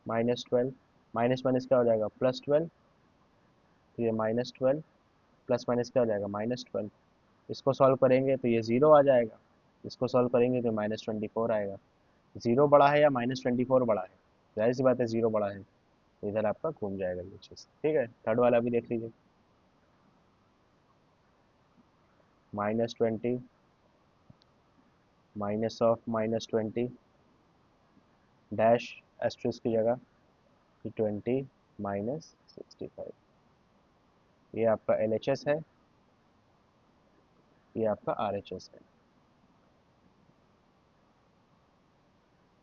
-12 माइनस माइनस क्या हो जाएगा +12, तो ये -12 प्लस माइनस क्या हो जाएगा -12, इसको सॉल्व करेंगे तो ये 0 आ जाएगा, इसको सॉल्व करेंगे तो -24 आएगा। 0 बड़ा है या -24 बड़ा है, जाहिर सी बात है 0 बड़ा है, तो इधर आपका घूम जाएगा ये चीज़। ठीक है, थर्ड वाला भी देख लीजिए, -20 माइनस ऑफ -20, डैश एस्ट्रिस की जगह 20 -65, ये आपका LHS है, ये आपका RHS है।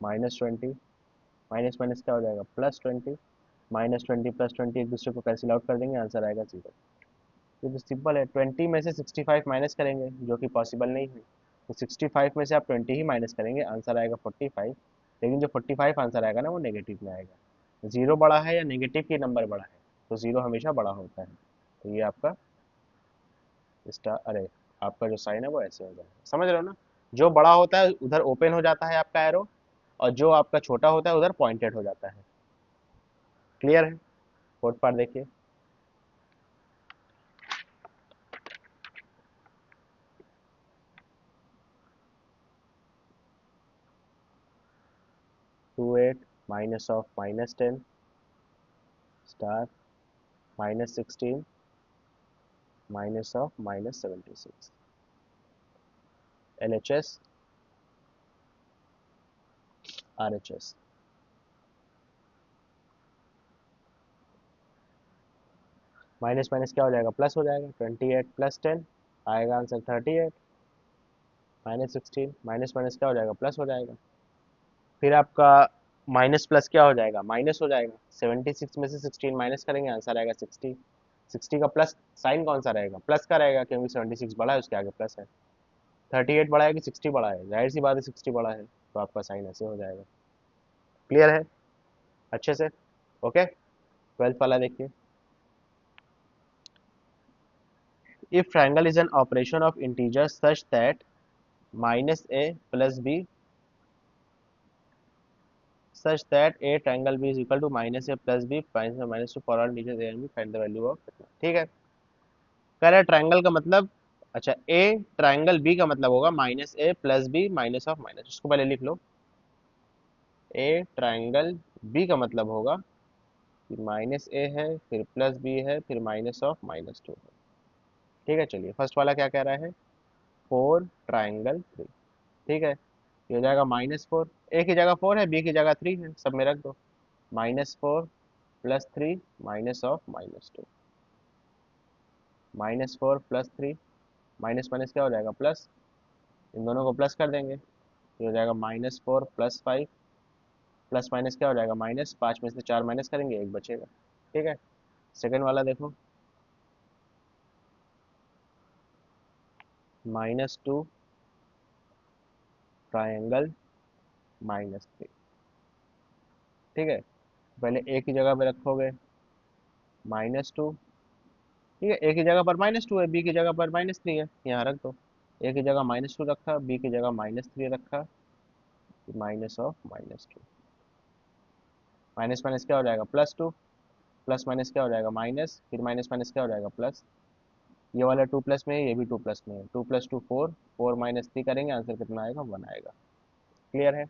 -20 माइनस माइनस क्या हो जाएगा +20, -20 +20 एक दूसरे को कैंसिल आउट कर देंगे, आंसर आएगा 0। ये तो सिंपल है, 20 में से 65 माइनस करेंगे जो कि पॉसिबल नहीं है, तो 65 में से आप 20 ही माइनस करेंगे, आंसर आएगा 45, लेकिन जो 45 आंसर आएगा ना वो नेगेटिव में आएगा। 0 बड़ा है या नेगेटिव की नंबर बड़ा है, तो 0 हमेशा बड़ा होता है, तो ये आपका स्टार, अरे आपका जो साइन है वो ऐसे हो जाएगा, समझ रहे हो ना? जो बड़ा होता है उधर ओपन हो जाता है आपका एरो, और जो आपका छोटा होता है उधर पॉइंटेड हो जाता है। क्लियर है? फोर्थ पार्ट देखिए, 28 minus of -10 star -16 minus of -76, LHS RHS, minus minus क्या हो जाएगा प्लस हो जाएगा, 28 + 10 आएगा आंसर 38, -16 माइनस माइनस क्या हो जाएगा प्लस हो जाएगा, फिर आपका माइनस प्लस क्या हो जाएगा माइनस हो जाएगा, 76 में से 16 माइनस करेंगे, आंसर आएगा 60। 60 का प्लस साइन कौन सा रहेगा, प्लस का रहेगा, क्योंकि 76 बड़ा है उसके आगे प्लस है। 38 बड़ा है कि 60 बड़ा है, जाहिर सी बात है 60 बड़ा है, तो आपका साइन ऐसे हो जाएगा। क्लियर है अच्छे से? ओके, 12th वाला देखिए, if triangle is an operation of integers such that -a + b such that a triangle b is equal to -a + b -2 for all integers a and b, find the value of, ठीक है। कह रहा है triangle का मतलब, अच्छा ए triangle B का मतलब होगा -a + b minus of minus, इसको पहले लिख लो, ए ट्रायंगल बी का मतलब होगा कि माइनस ए है, फिर प्लस बी है, फिर माइनस ऑफ माइनस टू है। ठीक है, चलिए फर्स्ट वाला क्या कह रहा है, 4 ट्राइंगल 3। ठीक है, ये हो जाएगा -4, ए की जगह 4 है, बी की जगह 3 है, सब में रख दो। -4 plus 3 minus of -2, -4 plus 3, minus minus क्या हो जाएगा प्लस, इन दोनों को प्लस कर देंगे, ये हो जाएगा -4 प्लस 5, प्लस माइनस क्या हो जाएगा माइनस, 5 में से 4 माइनस करेंगे, एक बचेगा। ठीक है, सेकेंड वाला देखो, -2 ट्राइंगल -3। ठीक है, पहले ए की जगह पे रखोगे -2। ठीक है, ए की जगह पर -2 है, बी की जगह पर -3 है, यहाँ रख दो। ए की जगह -2 रखा, बी की जगह -3 रखा, माइनस ऑफ -2, माइनस माइनस क्या हो जाएगा +2, प्लस माइनस क्या हो जाएगा माइनस, फिर माइनस माइनस क्या हो जाएगा प्लस, ये वाला 2 प्लस में है, ये भी 2 प्लस में है, 2 + 2 4, 4 - 3 करेंगे, आंसर कितना आएगा 1 आएगा। क्लियर है,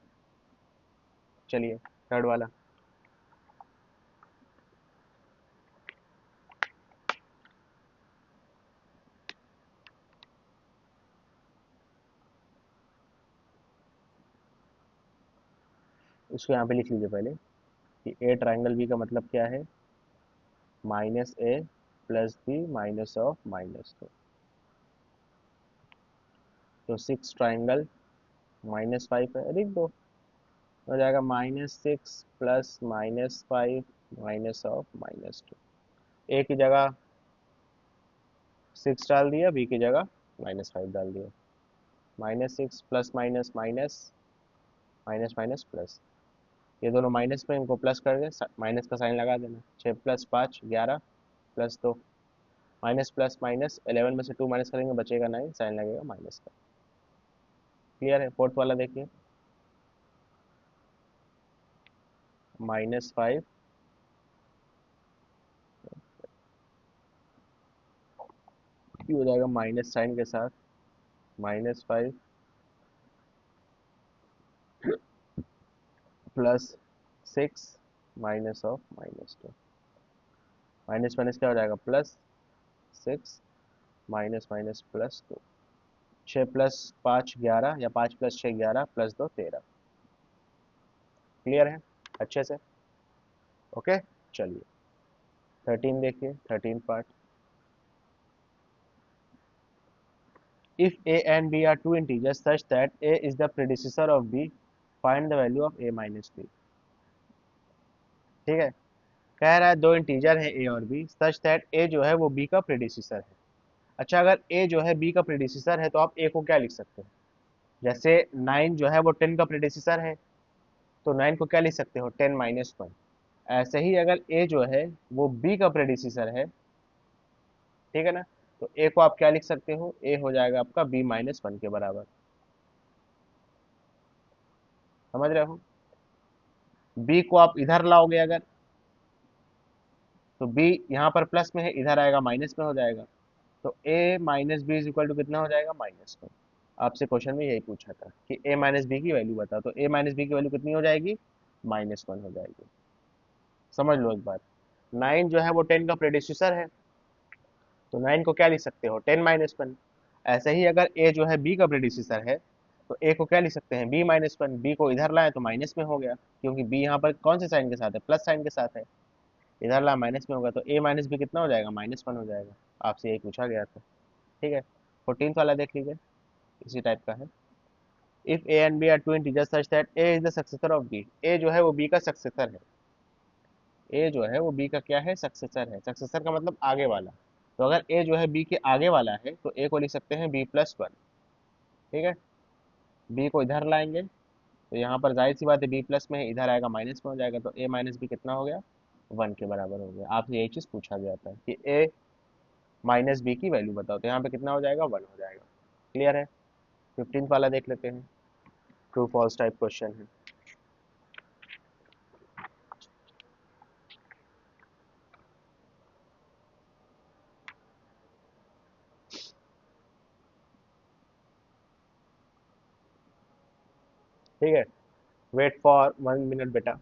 चलिए थर्ड वाला। इसको यहाँ पे लिख लीजिए पहले कि A ट्राइंगल B का मतलब क्या है, -A plus B minus of -2। तो 6 ट्राइंगल -5 है, लिख दो, हो जाएगा -6 प्लस -5 माइनस ऑफ -2। ए की जगह 6 डाल दिया, बी की जगह -5 डाल दिया, -6 plus minus minus, minus minus plus, ये दोनों माइनस में, इनको प्लस करके माइनस का साइन लगा देना, 6 + 5 11 प्लस 2, माइनस प्लस माइनस 11 में से 2 माइनस करेंगे, बचेगा 9, साइन लगेगा माइनस का। क्लियर है, फोर्थ वाला देखिए, -5 हो जाएगा माइनस साइन के साथ, -5 plus 6 minus of -2, minus minus क्या हो जाएगा +6 माइनस माइनस +2, 6 + 5 11, या 5 + 6 11 प्लस 2 13। क्लियर है अच्छे से, ओके। चलिए 13 देखिए, 13 part, if a and b are two integers such that a is the predecessor of b, find the value of a minus b। ठीक है, कह रहा है दो इंटीजर है a और b, सच दैट a जो है वो b का प्रेडिसेसर है। अच्छा, अगर a जो है b का प्रेडिसेसर है तो आप a को क्या लिख सकते हैं, जैसे 9 जो है वो 10 का प्रेडिसेसर है, तो 9 को क्या लिख सकते हो 10 - 1। ऐसे ही अगर a जो है वो b का प्रेडिसेसर है, ठीक है ना, तो a को आप क्या लिख सकते हो, a हो जाएगा आपका b - 1 के बराबर। समझ रहे हो, b को आप इधर लाओगे अगर, तो b यहाँ पर प्लस में है, इधर आएगा माइनस में हो जाएगा, तो a - b = कितना हो जाएगा -1। आपसे क्वेश्चन में यही पूछा था कि a - b की वैल्यू बताओ, तो a - b की वैल्यू कितनी हो जाएगी -1 हो जाएगी। समझ लो एक बात, 9 जो है वो 10 का प्रेडिसेसर है, तो 9 को क्या लिख सकते हो 10 - 1। ऐसे ही अगर a जो है b का प्रेडिसेसर है, तो a को क्या लिख सकते हैं b - 1, b को इधर लाए तो माइनस में हो गया, क्योंकि b यहाँ पर कौन से साइन के साथ है, प्लस साइन के साथ है, इधर ला माइनस में होगा, तो a - b कितना हो जाएगा -1 हो जाएगा। आपसे यही पूछा गया था। ठीक है, 14th वाला देख लीजिए, इसी टाइप का है, if a and b are two integers such that a is the successor of b, a जो है वो b का सक्सेसर है, a जो है वो b का क्या है सक्सेसर है, सक्सेसर का मतलब आगे वाला, तो अगर a जो है b के आगे वाला है तो a को लिख सकते हैं b+1। ठीक है, b को इधर लाएंगे, तो यहाँ पर जाहिर सी बात है b प्लस में है, इधर आएगा माइनस में हो जाएगा, तो a - b कितना हो गया 1 के बराबर हो गया। आपसे यही चीज़ पूछा गया था कि a - b की वैल्यू बताओ, तो यहाँ पे कितना हो जाएगा 1 हो जाएगा। क्लियर है, 15th वाला देख लेते हैं, ट्रू फॉल्स टाइप क्वेश्चन है। ठीक है, वेट फॉर 1 मिनट बेटा।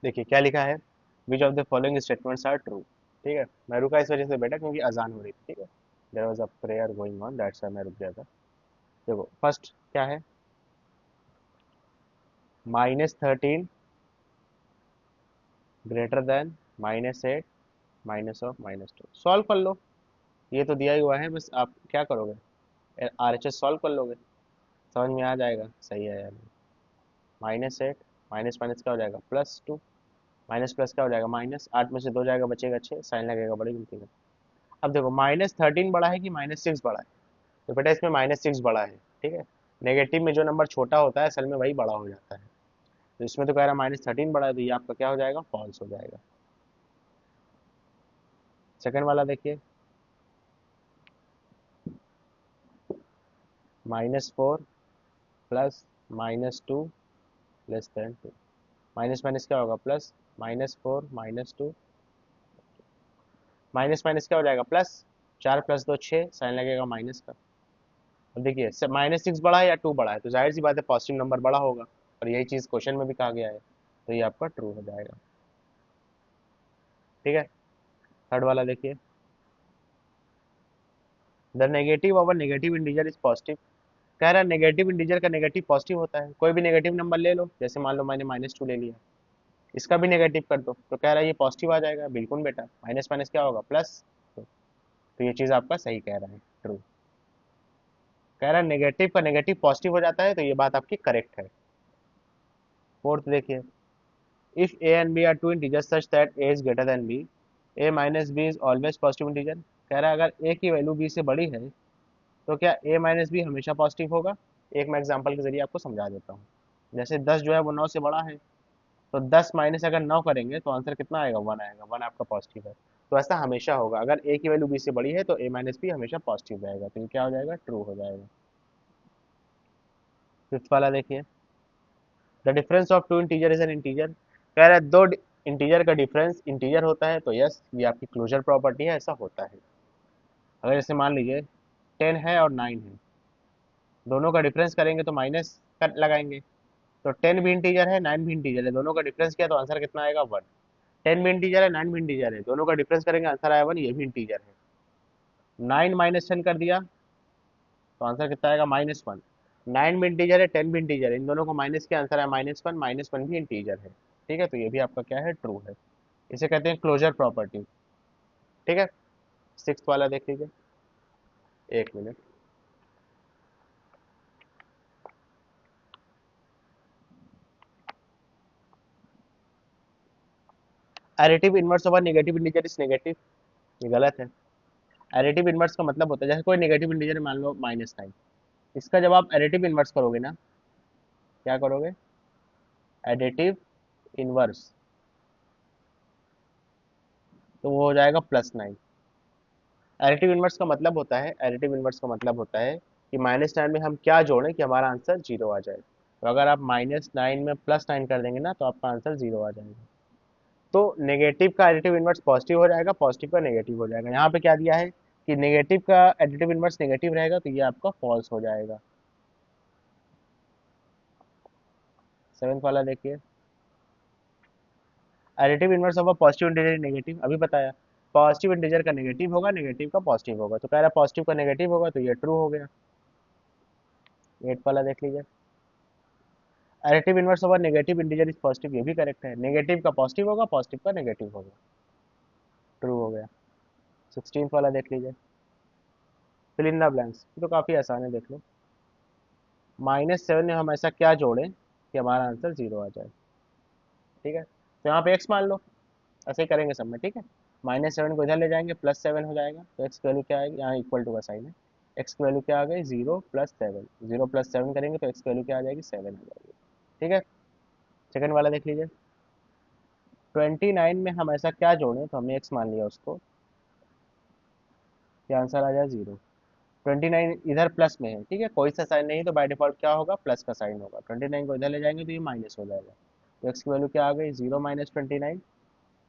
देखिए क्या लिखा है, which of the following statements are true. ठीक है, मैं रुका इस वजह से बेटा क्योंकि अजान हो रही थी। ठीक है, there was a prayer going on, that's why मैं रुक गया था। देखो फर्स्ट क्या है, -13 greater than -8 minus of -2। Solve कर लो, ये तो दिया ही हुआ है, बस आप क्या करोगे, RHS सॉल्व कर लोगे, समझ में आ जाएगा सही है या नहीं। -8 माइनस माइनस क्या हो जाएगा, +2, माइनस प्लस क्या हो जाएगा माइनस, 8 में से 2 जाएगा बचेगा 6, साइन लगेगा बड़ी गिनती में। अब देखो -13 बड़ा है कि -6 बड़ा है, तो बेटा इसमें -6 बड़ा है। ठीक है, नेगेटिव में जो नंबर छोटा होता है असल में वही बड़ा हो जाता है, तो इसमें तो कह रहा है -13 बड़ा है, तो ये आपका क्या हो जाएगा, फॉल्स हो जाएगा। सेकंड वाला देखिए, -4 plus -2 less than 2, minus minus क्या होगा प्लस, -4 -2, माइनस माइनस क्या हो जाएगा प्लस, 4 + 2 6, साइन लगेगा माइनस का। अब देखिए -6 बड़ा है या 2 बड़ा है, तो जाहिर सी बात है पॉजिटिव नंबर बड़ा होगा, और यही चीज़ क्वेश्चन में भी कहा गया है, तो ये आपका ट्रू हो जाएगा। ठीक है, थर्ड वाला देखिए, the negative of a negative integer is positive. कह रहा है नेगेटिव इंटीजर का नेगेटिव पॉजिटिव होता है, कोई भी नेगेटिव नंबर ले लो, जैसे मान लो मैंने -2 ले लिया, इसका भी नेगेटिव कर दो तो कह रहा है ये पॉजिटिव आ जाएगा, बिल्कुल बेटा, माइनस माइनस क्या होगा प्लस, तो ये चीज़ आपका सही कह रहा है, ट्रू। कह रहा है नेगेटिव का नेगेटिव पॉजिटिव हो जाता है, तो ये बात आपकी करेक्ट है। फोर्थ देखिए, if A and B are two integers such that A is greater than B, A minus B is always positive integer. कह रहा है अगर ए की वैल्यू बी से बड़ी है तो क्या ए माइनस बी हमेशा पॉजिटिव होगा। एक मैं एग्जांपल के जरिए आपको समझा देता हूँ, जैसे 10 जो है वो 9 से बड़ा है, तो 10 माइनस अगर 9 करेंगे तो आंसर कितना आएगा, 1 आएगा, 1 आपका पॉजिटिव है। तो ऐसा हमेशा होगा, अगर ए की वैल्यू बी से बड़ी है तो ए माइनस बी हमेशा पॉजिटिव रहेगा, तो ये क्या हो जाएगा, ट्रू हो जाएगा। फिफ्थ वाला देखिए, the difference of two integer is an integer. कह रहा है दो इंटीजर का डिफरेंस इंटीजर होता है, तो यस ये आपकी क्लोजर प्रॉपर्टी है, ऐसा होता है। अगर जैसे मान लीजिए 10 है और 9 है, दोनों का डिफरेंस करेंगे तो माइनस कर लगाएंगे, तो 10 भी इंटीजर है 9 भी इंटीजर है, दोनों का डिफरेंस किया तो आंसर कितना आएगा, 1। 10 भी इंटीजर है 9 भी इंटीजर है, दोनों का डिफरेंस करेंगे आंसर आया 1, ये भी इंटीजर है। 9 -10 कर दिया तो आंसर कितना आएगा, -1। 9 भी इंटीजर है 10 भी इंटीजर है, इन दोनों को माइनस किया आंसर है -1, -1 भी इंटीजर है। ठीक है, तो ये भी आपका क्या है, ट्रू है। इसे कहते हैं क्लोजर प्रॉपर्टी। ठीक है, सिक्स वाला देख लीजिए, एक minute. Additive inverse over negative integer is negative, ये गलत है। एडिटिव इनवर्स का मतलब होता है, जैसे कोई नेगेटिव इंटीजर मान लो -9, इसका जब आप एडिटिव इनवर्स करोगे ना, क्या करोगे, एडिटिव इनवर्स, तो वो हो जाएगा +9। एडिटिव इनवर्स का मतलब होता है, एडिटिव इनवर्स का मतलब होता है कि -9 में हम क्या जोड़ें कि हमारा आंसर 0 आ जाए। तो अगर आप -9 में +9 कर देंगे ना, तो आपका आंसर 0 आ जाएगा। तो नेगेटिव का एडिटिव इनवर्स पॉजिटिव हो जाएगा, पॉजिटिव का नेगेटिव हो जाएगा। यहाँ पे क्या दिया है कि नेगेटिव का एडिटिव इनवर्स नेगेटिव रहेगा, तो ये आपका फॉल्स हो जाएगा। सेवेंथ वाला देखिए, additive inverse of a positive integer negative, अभी बताया पॉजिटिव इंटीजर का नेगेटिव होगा, नेगेटिव का पॉजिटिव होगा, तो कह रहा है पॉजिटिव का नेगेटिव होगा, तो ये ट्रू हो गया। एट वाला देख लीजिए, additive inverse of a negative integer is positive, ये भी करेक्ट है, नेगेटिव का पॉजिटिव होगा, पॉजिटिव का नेगेटिव होगा, ट्रू हो गया। 16 वाला देख लीजिए, फिल इन द ब्लैंक्स, तो काफ़ी आसान है, देख लो। -7 में हम ऐसा क्या जोड़ें कि हमारा आंसर 0 आ जाए। ठीक है, तो यहाँ पे एक्स मान लो, ऐसे ही करेंगे सब में। ठीक है, -7 को इधर ले जाएंगे, +7 हो जाएगा, तो एक्स की वैल्यू क्या आएगी, यहाँ इक्वल टू का साइन है, एक्स की वैल्यू क्या आ गई, 0 + 7, 0 + 7 करेंगे तो एक्स की वैल्यू क्या आ जाएगी, 7 आ जाएगी। ठीक है, सेकंड वाला देख लीजिए, 29 में हम ऐसा क्या जोड़ें, तो हमने एक्स मान लिया उसको, कि आंसर आ जाए 0। 29 इधर प्लस में है, ठीक है, कोई सा साइन नहीं, तो बाय डिफॉल्ट क्या होगा, प्लस का साइन होगा, 29 को इधर ले जाएंगे तो ये माइनस हो जाएगा, तो एक्स की वैल्यू क्या आ गई, 0 - 29,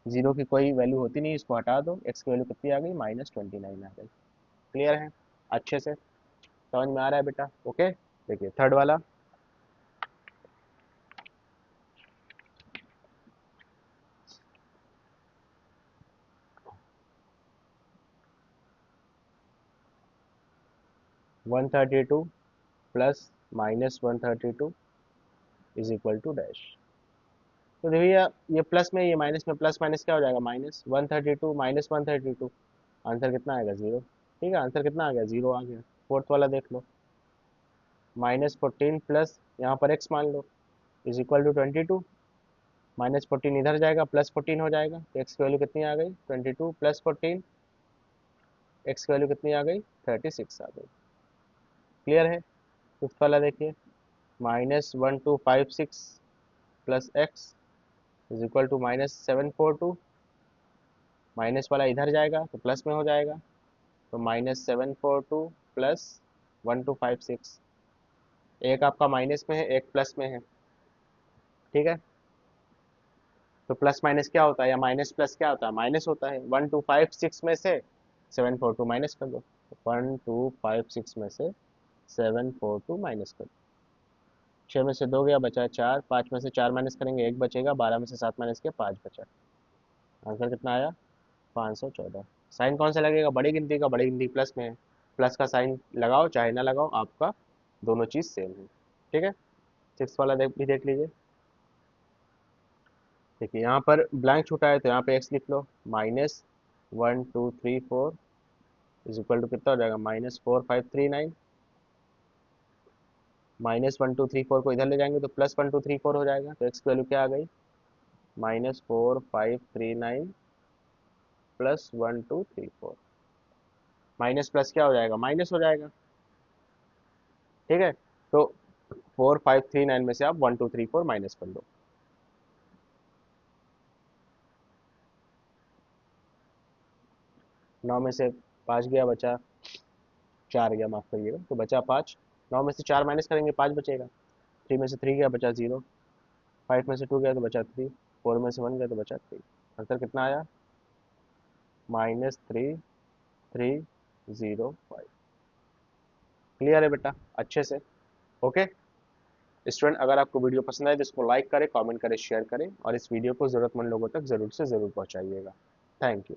जीरो की कोई वैल्यू होती नहीं, इसको हटा दो, एक्स की वैल्यू कितनी आ गई, -29 आ गई। क्लियर है, अच्छे से समझ में आ रहा है बेटा, ओके। देखिए थर्ड वाला, 132 plus minus 132 is equal to dash. तो देखिए ये प्लस में, ये माइनस में, प्लस माइनस क्या हो जाएगा, माइनस 132 माइनस 132, आंसर कितना आएगा, जीरो। ठीक है, आंसर कितना आ गया, जीरो आ गया। फोर्थ वाला देख लो, -14 प्लस यहाँ पर x मान लो इज इक्वल टू 22, -14 इधर जाएगा, +14 हो जाएगा, तो x की वैल्यू कितनी आ गई, 22 प्लस 14, x की वैल्यू कितनी आ गई, 36 आ गई। क्लियर है। फिफ्थ वाला देखिए, -1256 plus X is equal to -742, minus वाला इधर जाएगा तो प्लस में हो जाएगा, तो -742 प्लस 1256, एक आपका माइनस में है, एक प्लस में है। ठीक है, तो प्लस माइनस क्या होता है, या माइनस प्लस क्या होता है, माइनस होता है। 1256 में से 742 माइनस कर दो, 1256 में से 742 माइनस कर दो, 6 में से 2 गया, बचा 4, 5 में से 4 माइनस करेंगे 1 बचेगा, 12 में से 7 माइनस किया 5 बचा। आंसर कितना आया, 514। साइन कौन सा लगेगा, बड़ी गिनती का, बड़ी गिनती प्लस में है, प्लस का साइन लगाओ चाहे ना लगाओ, आपका दोनों चीज़ सेम है। ठीक है, सिक्स वाला भी देख लीजिए। देखिए यहाँ पर ब्लैंक छूटा है तो यहाँ पे x लिख लो, -1234 इज इक्वल टू कितना हो जाएगा, -4539, -1234 को इधर ले जाएंगे तो +1234 हो जाएगा, तो x की वैल्यू क्या आ गई, -4539 +1234, माइनस प्लस क्या हो जाएगा, माइनस हो जाएगा। ठीक है, तो 4539 में से आप 1234 माइनस कर लो। 9 में से 5 गया, बचा 4 गया, माफ करिएगा, तो बचा 5। 9 में से 4 माइनस करेंगे 5 बचेगा, 3 में से 3 गया, बचा 0, 5 में से 2 गया तो बचा 3, 4 में से 1 गया तो बचा 3। आंसर कितना आया, -3305। क्लियर है बेटा, अच्छे से। ओके स्टूडेंट, अगर आपको वीडियो पसंद आए तो इसको लाइक करें, कमेंट करें, शेयर करें, और इस वीडियो को ज़रूरतमंद लोगों तक ज़रूर से ज़रूर पहुंचाइएगा। Thank you.